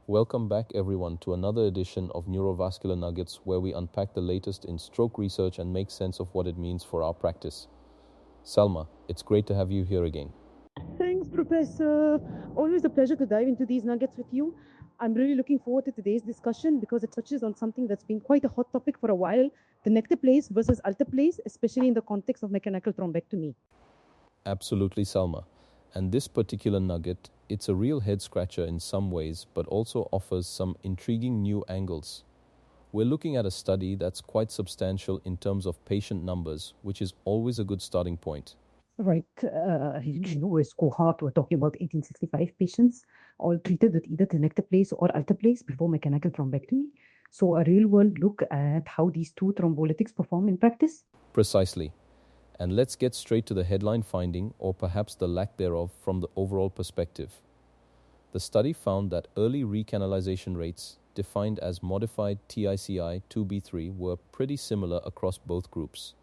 Welcome back, everyone, to another edition of Neurovascular Nuggets, where we unpack the latest in stroke research and make sense of what it means for our practice. Salma, it's great to have you here again. Thanks, Professor. Always a pleasure to dive into these nuggets with you. I'm really looking forward to today's discussion because it touches on something that's been quite a hot topic for a while, Tenecteplase versus Alteplase, especially in the context of mechanical thrombectomy. Absolutely, Salma. And this particular nugget, it's a real head-scratcher in some ways, but also offers some intriguing new angles. We're looking at a study that's quite substantial in terms of patient numbers, which is always a good starting point. Right. With cohort, we're talking about 1865 patients, all treated with either Tenecteplase or Alteplase before mechanical thrombectomy. So a real-world look at how these two thrombolytics perform in practice. Precisely. And let's get straight to the headline finding, or perhaps the lack thereof, from the overall perspective. The study found that early recanalization rates, defined as modified TICI 2B3, were pretty similar across both groups.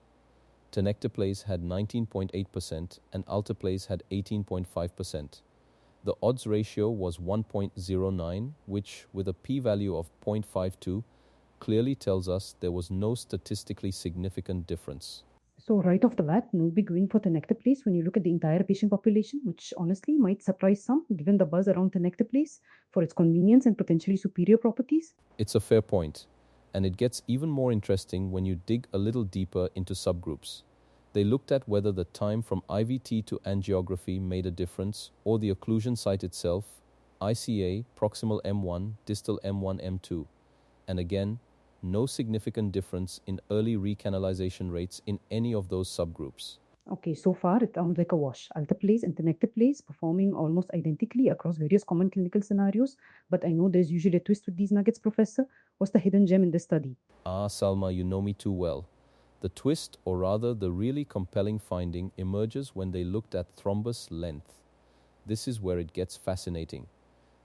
Tenecteplase had 19.8% and Alteplase had 18.5%. The odds ratio was 1.09, which, with a p-value of 0.52, clearly tells us there was no statistically significant difference. So right off the bat, no big win for Tenecteplase when you look at the entire patient population, which honestly might surprise some given the buzz around Tenecteplase for its convenience and potentially superior properties. It's a fair point, and it gets even more interesting when you dig a little deeper into subgroups. They looked at whether the time from IVT to angiography made a difference, or the occlusion site itself, ICA, proximal M1, distal M1, M2. And again, no significant difference in early recanalization rates in any of those subgroups. Okay, so far it sounds like a wash. Alteplase and Tenecteplase performing almost identically across various common clinical scenarios, but I know there's usually a twist with these nuggets, Professor. What's the hidden gem in this study? Ah, Salma, you know me too well. The twist, or rather the really compelling finding, emerges when they looked at thrombus length. This is where it gets fascinating.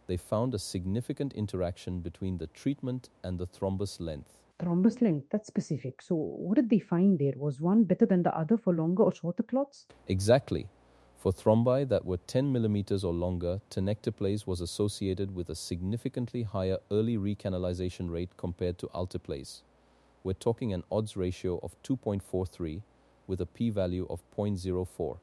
They found a significant interaction between the treatment and the thrombus length. Thrombus length, that's specific. So what did they find there? Was one better than the other for longer or shorter clots? Exactly. For thrombi that were 10 millimeters or longer, Tenecteplase was associated with a significantly higher early recanalization rate compared to Alteplase. We're talking an odds ratio of 2.43 with a p-value of 0.04.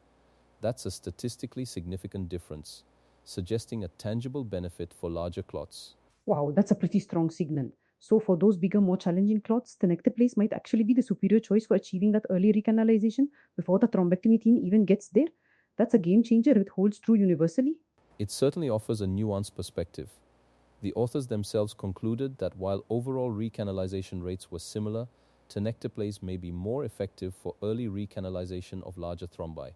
That's a statistically significant difference, suggesting a tangible benefit for larger clots. Wow, that's a pretty strong signal. So for those bigger, more challenging clots, Tenecteplase might actually be the superior choice for achieving that early recanalization before the thrombectomy team even gets there. That's a game changer if it holds true universally. It certainly offers a nuanced perspective. The authors themselves concluded that while overall recanalization rates were similar, Tenecteplase may be more effective for early recanalization of larger thrombi.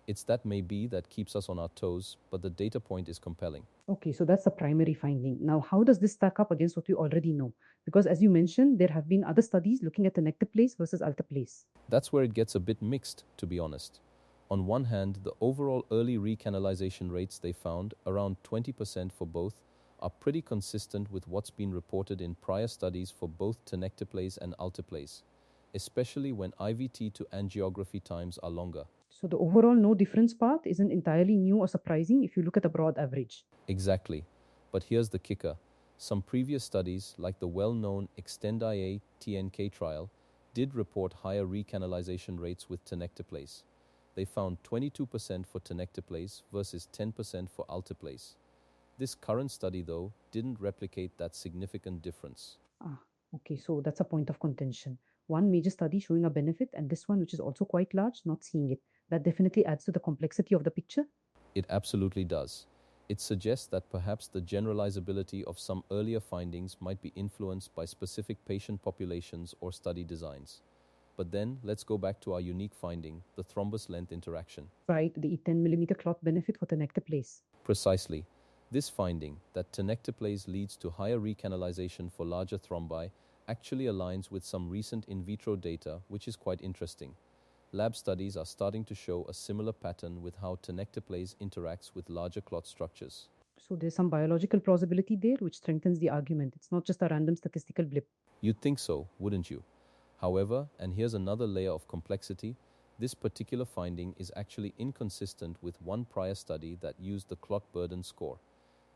It's that maybe that keeps us on our toes, but the data point is compelling. Okay, so that's the primary finding. Now, how does this stack up against what we already know? Because as you mentioned, there have been other studies looking at Tenecteplase versus Alteplase. That's where it gets a bit mixed, to be honest. On one hand, the overall early recanalization rates they found, around 20% for both, are pretty consistent with what's been reported in prior studies for both Tenecteplase and Alteplase, especially when IVT to angiography times are longer. So the overall no difference part isn't entirely new or surprising if you look at a broad average. Exactly. But here's the kicker. Some previous studies, like the well-known EXTEND-IA TNK trial, did report higher recanalization rates with Tenecteplase. They found 22% for Tenecteplase versus 10% for Alteplase. This current study, though, didn't replicate that significant difference. Ah, okay, so that's a point of contention. One major study showing a benefit, and this one, which is also quite large, not seeing it. That definitely adds to the complexity of the picture. It absolutely does. It suggests that perhaps the generalizability of some earlier findings might be influenced by specific patient populations or study designs. But then, let's go back to our unique finding, the thrombus length interaction. Right, the 10 millimeter clot benefit for Tenecteplase. Precisely. This finding, that Tenecteplase leads to higher recanalization for larger thrombi, actually aligns with some recent in vitro data, which is quite interesting. Lab studies are starting to show a similar pattern with how Tenecteplase interacts with larger clot structures. So there's some biological plausibility there, which strengthens the argument. It's not just a random statistical blip. You'd think so, wouldn't you? However, and here's another layer of complexity, this particular finding is actually inconsistent with one prior study that used the clot burden score.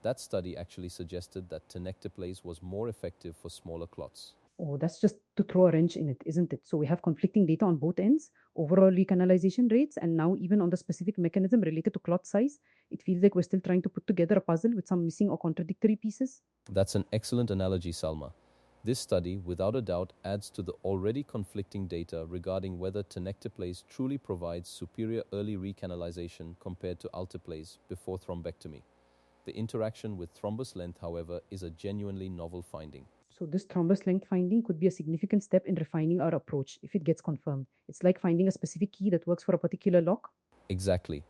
That study actually suggested that Tenecteplase was more effective for smaller clots. Oh, that's just to throw a wrench in it, isn't it? So we have conflicting data on both ends, overall recanalization rates, and now even on the specific mechanism related to clot size. It feels like we're still trying to put together a puzzle with some missing or contradictory pieces. That's an excellent analogy, Salma. This study, without a doubt, adds to the already conflicting data regarding whether Tenecteplase truly provides superior early recanalization compared to Alteplase before thrombectomy. The interaction with thrombus length, however, is a genuinely novel finding. So this thrombus length finding could be a significant step in refining our approach if it gets confirmed. It's like finding a specific key that works for a particular lock. Exactly.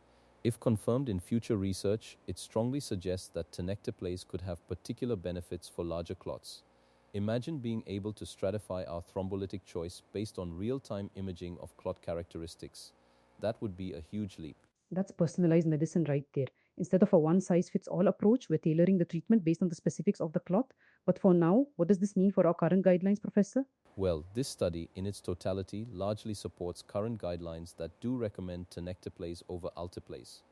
If confirmed in future research, it strongly suggests that Tenecteplase could have particular benefits for larger clots. Imagine being able to stratify our thrombolytic choice based on real-time imaging of clot characteristics. That would be a huge leap. That's personalized medicine right there. Instead of a one size fits all approach, we're tailoring the treatment based on the specifics of the clot. But for now, what does this mean for our current guidelines, Professor? Well, this study, in its totality, largely supports current guidelines that do recommend Tenecteplase over Alteplase.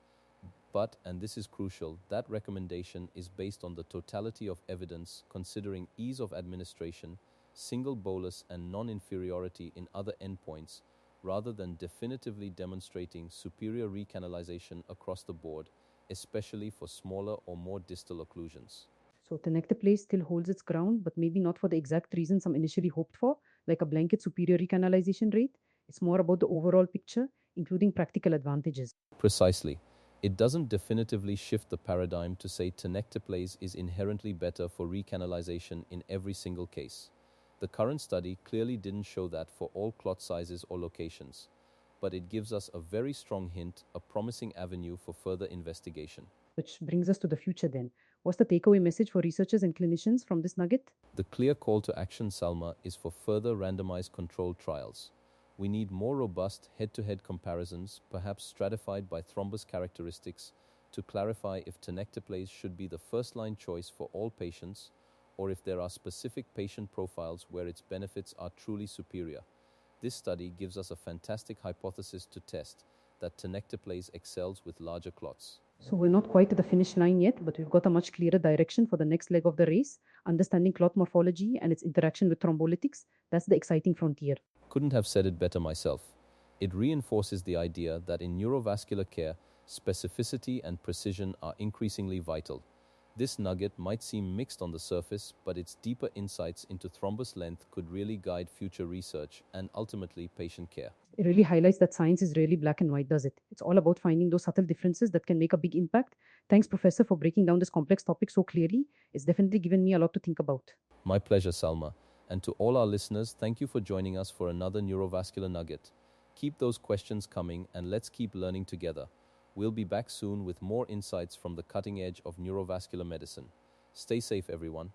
But, and this is crucial, that recommendation is based on the totality of evidence considering ease of administration, single bolus and non-inferiority in other endpoints, rather than definitively demonstrating superior recanalization across the board, especially for smaller or more distal occlusions. So Tenecteplase still holds its ground, but maybe not for the exact reason some initially hoped for, like a blanket superior recanalization rate. It's more about the overall picture, including practical advantages. Precisely. It doesn't definitively shift the paradigm to say Tenecteplase is inherently better for recanalization in every single case. The current study clearly didn't show that for all clot sizes or locations, but it gives us a very strong hint, a promising avenue for further investigation. Which brings us to the future then. What's the takeaway message for researchers and clinicians from this nugget? The clear call to action, Salma, is for further randomized controlled trials. We need more robust head-to-head comparisons, perhaps stratified by thrombus characteristics, to clarify if Tenecteplase should be the first-line choice for all patients, or if there are specific patient profiles where its benefits are truly superior. This study gives us a fantastic hypothesis to test, that Tenecteplase excels with larger clots. So we're not quite at the finish line yet, but we've got a much clearer direction for the next leg of the race, understanding clot morphology and its interaction with thrombolytics. That's the exciting frontier. Couldn't have said it better myself. It reinforces the idea that in neurovascular care, specificity and precision are increasingly vital. This nugget might seem mixed on the surface, but its deeper insights into thrombus length could really guide future research and ultimately patient care. It really highlights that science is really black and white, does it? It's all about finding those subtle differences that can make a big impact. Thanks, Professor, for breaking down this complex topic so clearly. It's definitely given me a lot to think about. My pleasure, Salma. And to all our listeners, thank you for joining us for another Neurovascular Nugget. Keep those questions coming and let's keep learning together. We'll be back soon with more insights from the cutting edge of neurovascular medicine. Stay safe, everyone.